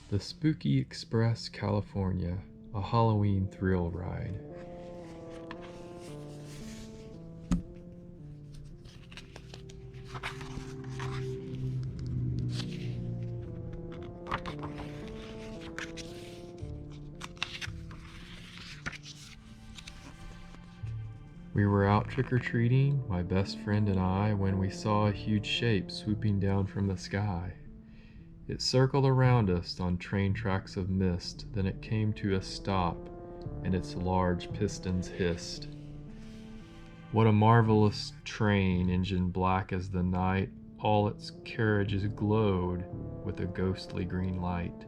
The Spook Express California, a Halloween thrill ride. We were out trick-or-treating, my best friend and I, when we saw a huge shape swooping down from the sky. It circled around us on train tracks of mist, then it came to a stop, and its large pistons hissed. What a marvelous train, engine black as the night, all its carriages glowed with a ghostly green light.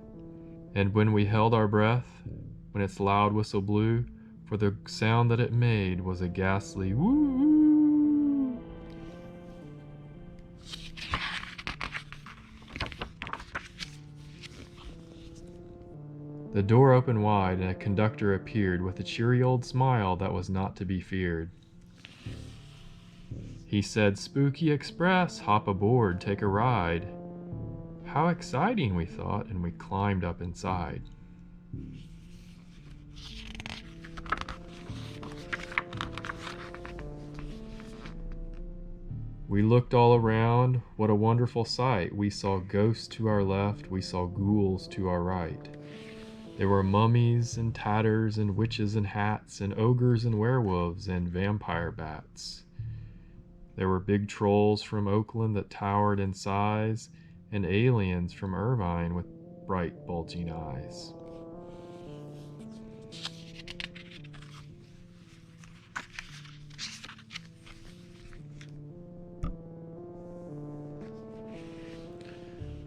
And when we held our breath, when its loud whistle blew, for the sound that it made was a ghastly woo. The door opened wide and a conductor appeared with a cheery old smile that was not to be feared. He said, "Spooky Express, hop aboard, take a ride." How exciting, we thought, and we climbed up inside. We looked all around. What a wonderful sight. We saw ghosts to our left, we saw ghouls to our right. There were mummies and tatters and witches in hats and ogres and werewolves and vampire bats. There were big trolls from Oakland that towered in size and aliens from Irvine with bright bulging eyes.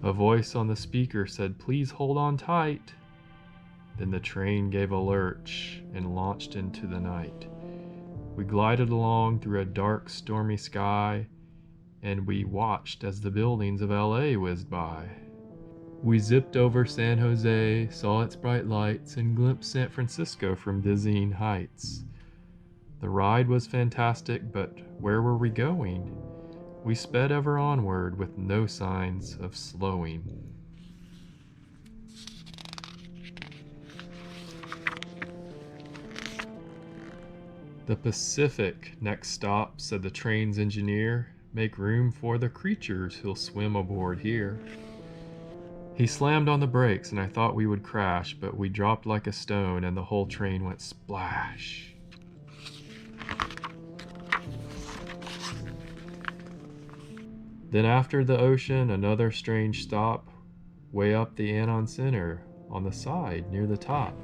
A voice on the speaker said, "Please hold on tight." Then the train gave a lurch and launched into the night. We glided along through a dark, stormy sky, and we watched as the buildings of LA whizzed by. We zipped over San Jose, saw its bright lights, and glimpsed San Francisco from dizzying heights. The ride was fantastic, but where were we going? We sped ever onward with no signs of slowing. "The Pacific, next stop," said the train's engineer. "Make room for the creatures who'll swim aboard here." He slammed on the brakes and I thought we would crash, but we dropped like a stone and the whole train went splash. Then after the ocean, another strange stop, way up the Anon Center, on the side, near the top.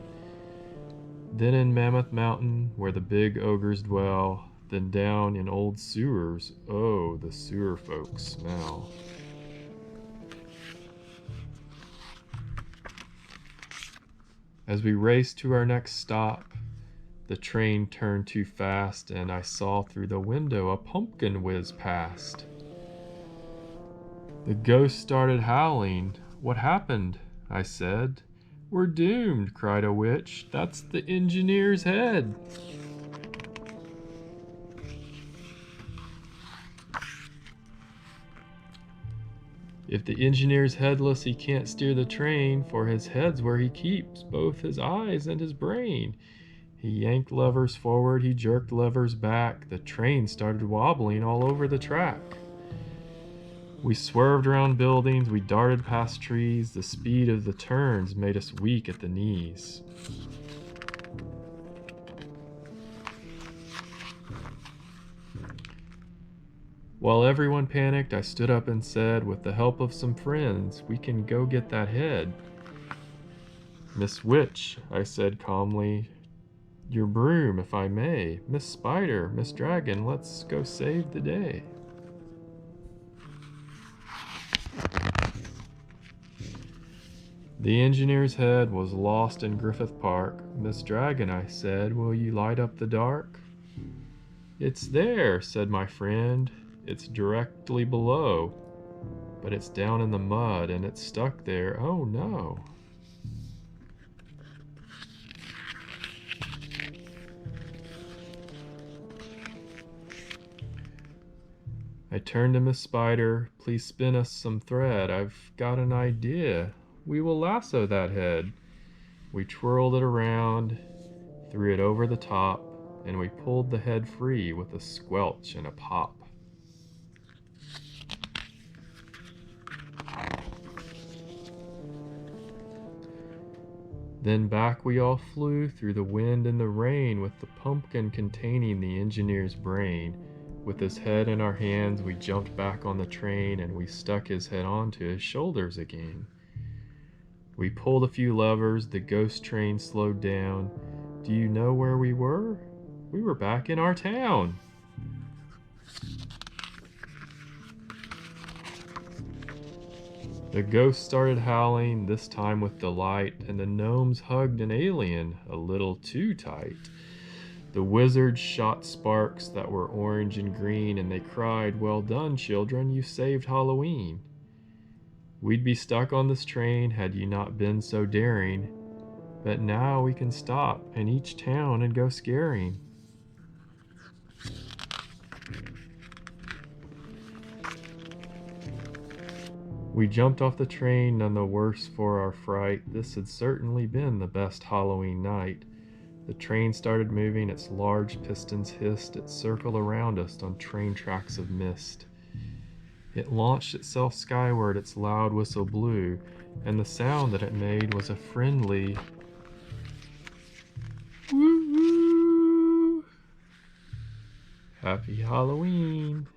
Then in Mammoth Mountain, where the big ogres dwell, then down in old sewers, oh, the sewer folks smell. As we raced to our next stop, the train turned too fast, and I saw through the window a pumpkin whiz past. The ghost started howling. "What happened?" I said. "We're doomed," cried a witch. "That's the engineer's head." "If the engineer's headless, he can't steer the train, for his head's where he keeps both his eyes and his brain." He yanked levers forward, he jerked levers back. The train started wobbling all over the track. We swerved around buildings, we darted past trees. The speed of the turns made us weak at the knees. While everyone panicked, I stood up and said, "With the help of some friends, we can go get that head." "Miss Witch," I said calmly, "your broom, if I may. Miss Spider, Miss Dragon, let's go save the day." The engineer's head was lost in Griffith Park. "Miss Dragon," I said, "will you light up the dark?" "It's there," said my friend. "It's directly below. But it's down in the mud, and it's stuck there. Oh no." I turned to Miss Spider. "Please spin us some thread. I've got an idea. we will lasso that head." We twirled it around, threw it over the top, and we pulled the head free with a squelch and a pop. Then back we all flew through the wind and the rain with the pumpkin containing the engineer's brain. With his head in our hands, we jumped back on the train and we stuck his head onto his shoulders again. We pulled a few levers, the ghost train slowed down. Do you know where we were? We were back in our town. The ghost started howling, this time with delight, and the gnomes hugged an alien a little too tight. The wizards shot sparks that were orange and green, and they cried, "Well done, children, you saved Halloween." We'd be stuck on this train had you not been so daring, but now we can stop in each town and go scaring. We jumped off the train, none the worse for our fright. This had certainly been the best Halloween night. The train started moving, its large pistons hissed, it circled around us on train tracks of mist. It launched itself skyward, its loud whistle blew, and the sound that it made was a friendly woo-woo. Happy Halloween!